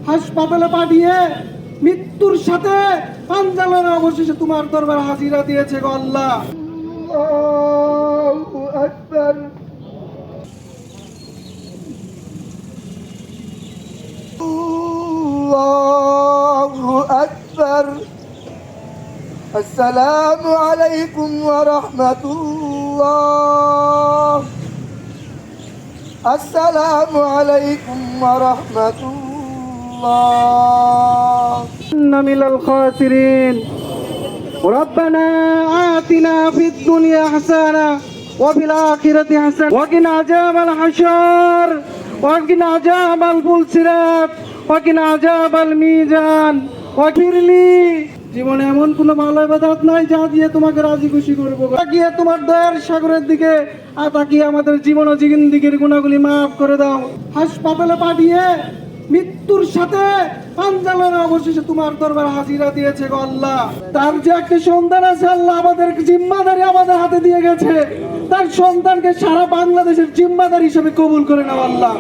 হাসপাতালে পাঠিয়ে মৃত্যুর সাথে পাঞ্জালের অবশেষে তোমার দরবারে হাজিরা দিয়েছে গো আল্লাহ। আল্লাহু আকবার। আল্লাহু আকবার। আসসালামু আলাইকুম ওয়া রাহমাতুল্লাহ। আসসালামু আলাইকুম ওয়া রাহমাতুল্লাহ। ইন্না মিনাল খাসিরিন। ربنا آتنا في الدنيا حسنة وفي الآخرة حسنة وقنا عذاب الحشر وقنا عذاب الفلسرات وقنا عذاب الميزان واغفر لي। জীবনে এমন কোনো ভালো ইবাদত নাই যা দিয়ে তোমাকে রাজি খুশি করবো। তাকিয়ে তোমার দয়ার সাগরের দিকে তাকিয়ে আমাদের জীবন ও জিন্দেগীর গুনাহগুলি মাফ করে দাও। হাসপাতালে পাঠিয়ে মৃত্যুর সাথে পাঞ্জালের অবশেষে তোমার দরবারে হাজিরা দিয়েছে গো আল্লাহ। তার যে একটা সন্তান আছে আল্লাহ আমাদের জিম্মাদারি আমাদের হাতে দিয়ে গেছে, তার সন্তানকে সারা বাংলাদেশের জিম্মাদারি হিসেবে কবুল করে নাও আল্লাহ।